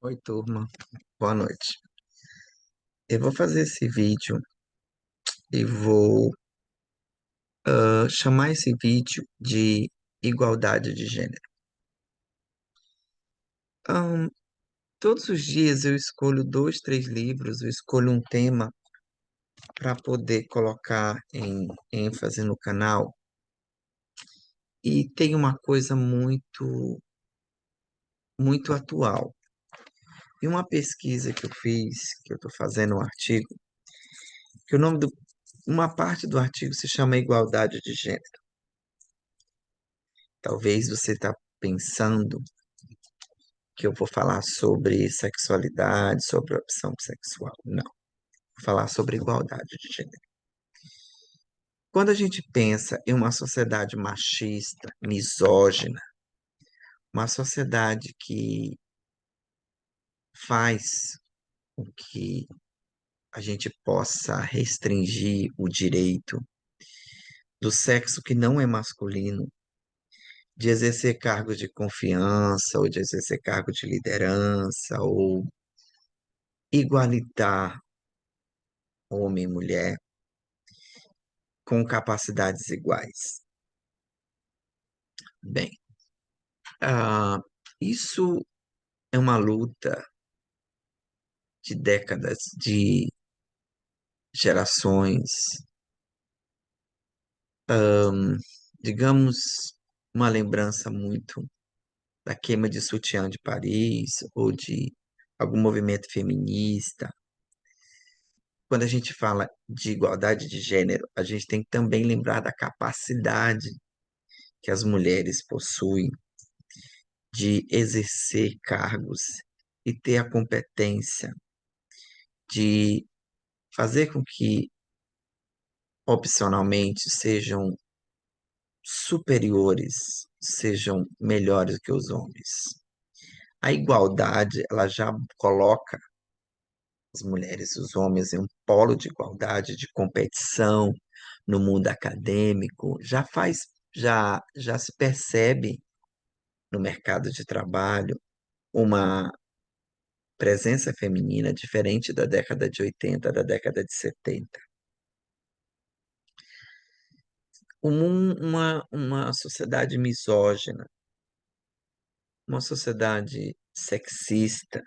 Oi, turma. Boa noite. Eu vou fazer esse vídeo e vou chamar esse vídeo de igualdade de gênero. Ahn, Todos os dias eu escolho dois, três livros, eu escolho um tema para poder colocar em ênfase no canal. E tem uma coisa muito atual. E uma pesquisa que eu fiz, que eu estou fazendo um artigo, que uma parte do artigo se chama Igualdade de Gênero. Talvez você está pensando que eu vou falar sobre sexualidade, sobre opção sexual. Não, vou falar sobre igualdade de gênero. Quando a gente pensa em uma sociedade machista, misógina, uma sociedade que faz com que a gente possa restringir o direito do sexo que não é masculino de exercer cargos de confiança ou de exercer cargo de liderança ou igualitar homem e mulher com capacidades iguais. Bem, ah, isso é uma luta de décadas, de gerações, digamos, uma lembrança muito da queima de sutiã de Paris ou de algum movimento feminista. Quando a gente fala de igualdade de gênero, a gente tem que também lembrar da capacidade que as mulheres possuem de exercer cargos e ter a competência de fazer com que opcionalmente sejam superiores, sejam melhores que os homens. A igualdade, ela já coloca as mulheres e os homens em um polo de igualdade, de competição no mundo acadêmico, já se percebe no mercado de trabalho uma presença feminina diferente da década de 80, da década de 70. Uma sociedade misógina, uma sociedade sexista,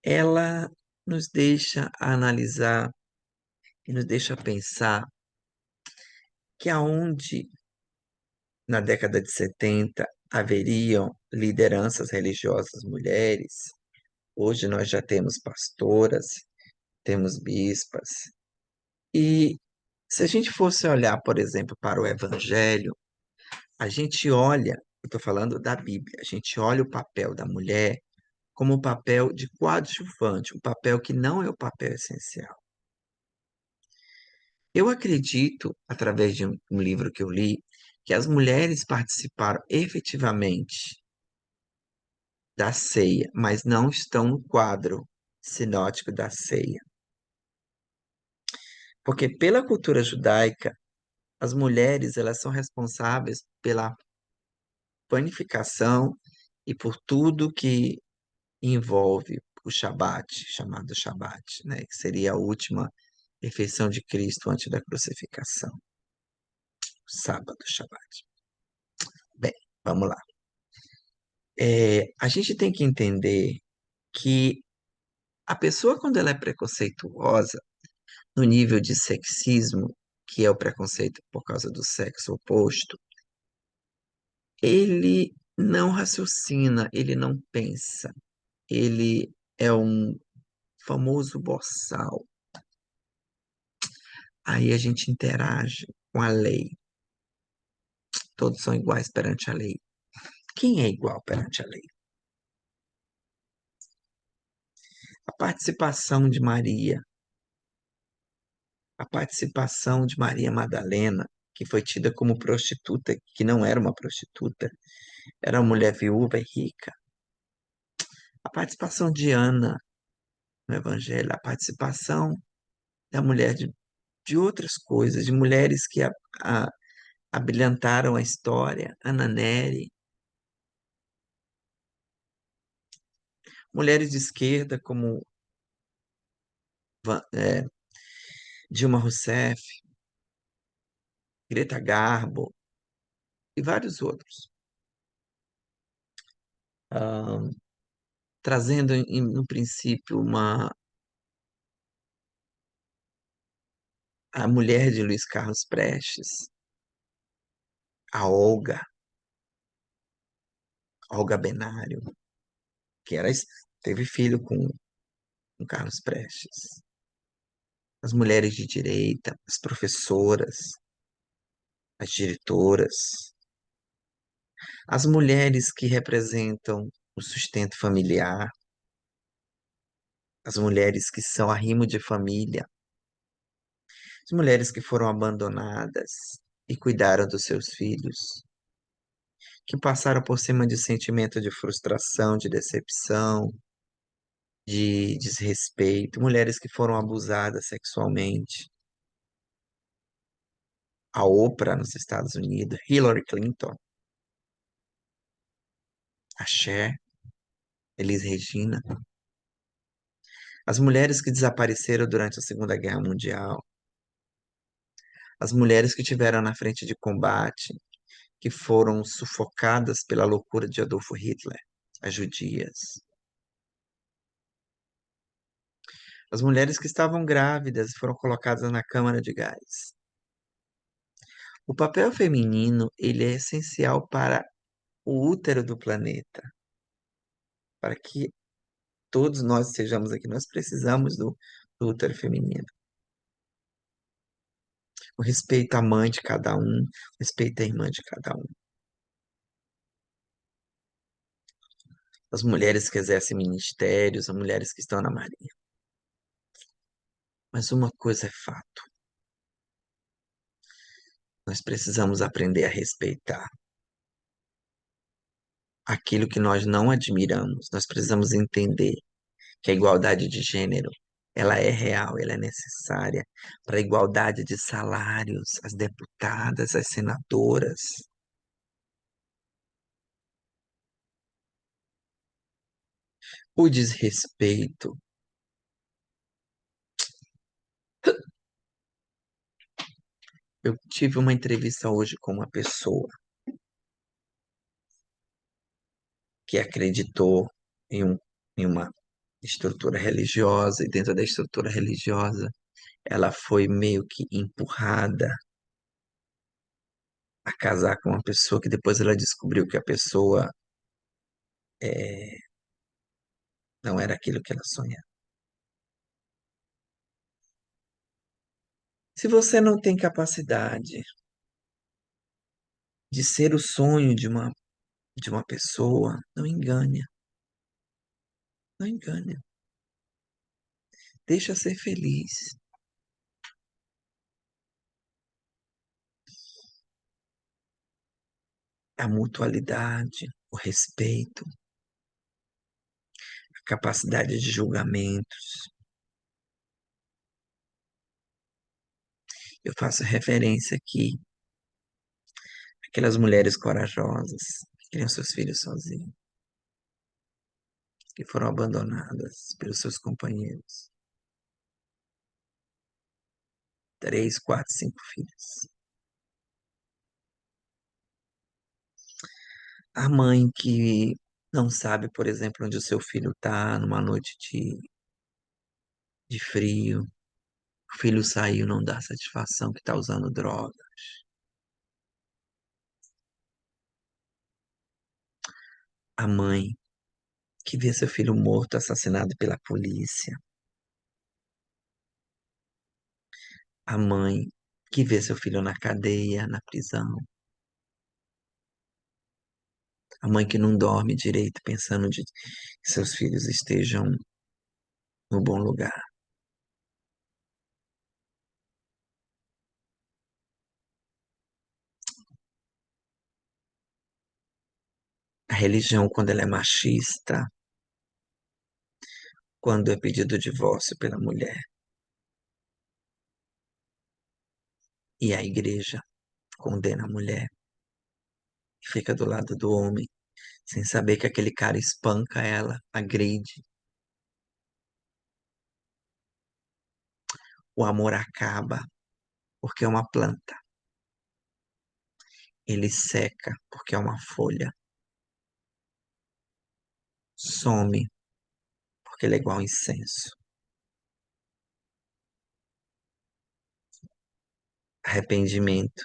ela nos deixa analisar e nos deixa pensar que aonde na década de 70 haveriam lideranças religiosas mulheres, hoje nós já temos pastoras, temos bispas. E se a gente fosse olhar, por exemplo, para o Evangelho, a gente olha, eu estou falando da Bíblia, a gente olha o papel da mulher como um papel de coadjuvante, um papel que não é o papel essencial. Eu acredito, através de um livro que eu li, que as mulheres participaram efetivamente da ceia, mas não estão no quadro sinótico da ceia. Porque pela cultura judaica, as mulheres elas são responsáveis pela panificação e por tudo que envolve o Shabat, chamado Shabat, né, que seria a última refeição de Cristo antes da crucificação, o sábado, Shabat. Bem, vamos lá. A gente tem que entender que a pessoa, quando ela é preconceituosa, no nível de sexismo, que é o preconceito por causa do sexo oposto, ele não raciocina, ele não pensa, ele é um famoso boçal. Aí a gente interage com a lei. Todos são iguais perante a lei. Quem é igual perante a lei? A participação de Maria, a participação de Maria Madalena, que foi tida como prostituta, que não era uma prostituta, era uma mulher viúva e rica. A participação de Ana no Evangelho, a participação da mulher de outras coisas, de mulheres que a, abrilhantaram a história, Ana Nery, Mulheres de esquerda como Dilma Rousseff, Greta Garbo e vários outros, ah, trazendo no princípio a mulher de Luiz Carlos Prestes, a Olga Benário, que teve filho com Carlos Prestes. As mulheres de direita, as professoras, as diretoras, as mulheres que representam o sustento familiar, as mulheres que são arrimo de família, as mulheres que foram abandonadas e cuidaram dos seus filhos, que passaram por cima de sentimento de frustração, de decepção, de desrespeito, mulheres que foram abusadas sexualmente. A Oprah nos Estados Unidos, Hillary Clinton, a Cher, Elis Regina, as mulheres que desapareceram durante a Segunda Guerra Mundial, as mulheres que tiveram na frente de combate, que foram sufocadas pela loucura de Adolfo Hitler, as judias, as mulheres que estavam grávidas e foram colocadas na câmara de gás. O papel feminino, ele é essencial para o útero do planeta, para que todos nós estejamos aqui. Nós precisamos do útero feminino. O respeito à mãe de cada um, o respeito à irmã de cada um. As mulheres que exercem ministérios, as mulheres que estão na marinha. Mas uma coisa é fato, nós precisamos aprender a respeitar aquilo que nós não admiramos. Nós precisamos entender que a igualdade de gênero, ela é real, ela é necessária para a igualdade de salários, as deputadas, as senadoras. O desrespeito. Eu tive uma entrevista hoje com uma pessoa que acreditou em, em uma estrutura religiosa, e dentro da estrutura religiosa, ela foi meio que empurrada a casar com uma pessoa que depois ela descobriu que a pessoa não era aquilo que ela sonhava. Se você não tem capacidade de ser o sonho de uma pessoa, não engane, não engane. Deixa ser feliz. A mutualidade, o respeito, a capacidade de julgamentos. Eu faço referência aqui àquelas mulheres corajosas que criam seus filhos sozinhas, que foram abandonadas pelos seus companheiros. 3, 4, 5 filhos. A mãe que não sabe, por exemplo, onde o seu filho está numa noite de frio. O filho saiu, não dá satisfação que está usando droga. A mãe que vê seu filho morto, assassinado pela polícia. A mãe que vê seu filho na cadeia, na prisão. A mãe que não dorme direito pensando de que seus filhos estejam no bom lugar. A religião, quando ela é machista, quando é pedido divórcio pela mulher. E a igreja condena a mulher e fica do lado do homem, sem saber que aquele cara espanca ela, agride. O amor acaba porque é uma planta. Ele seca porque é uma folha. Some porque ele é igual incenso. Arrependimento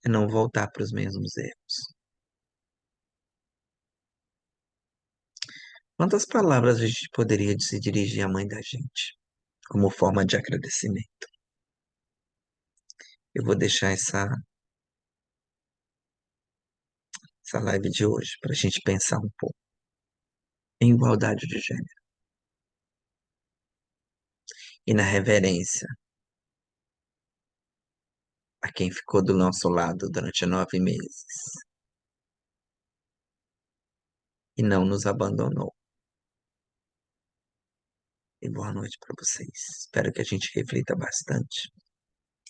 é não voltar para os mesmos erros. Quantas palavras a gente poderia se dirigir à mãe da gente como forma de agradecimento? Eu vou deixar essa live de hoje para a gente pensar um pouco em igualdade de gênero e na reverência a quem ficou do nosso lado durante 9 meses e não nos abandonou. E boa noite para vocês. Espero que a gente reflita bastante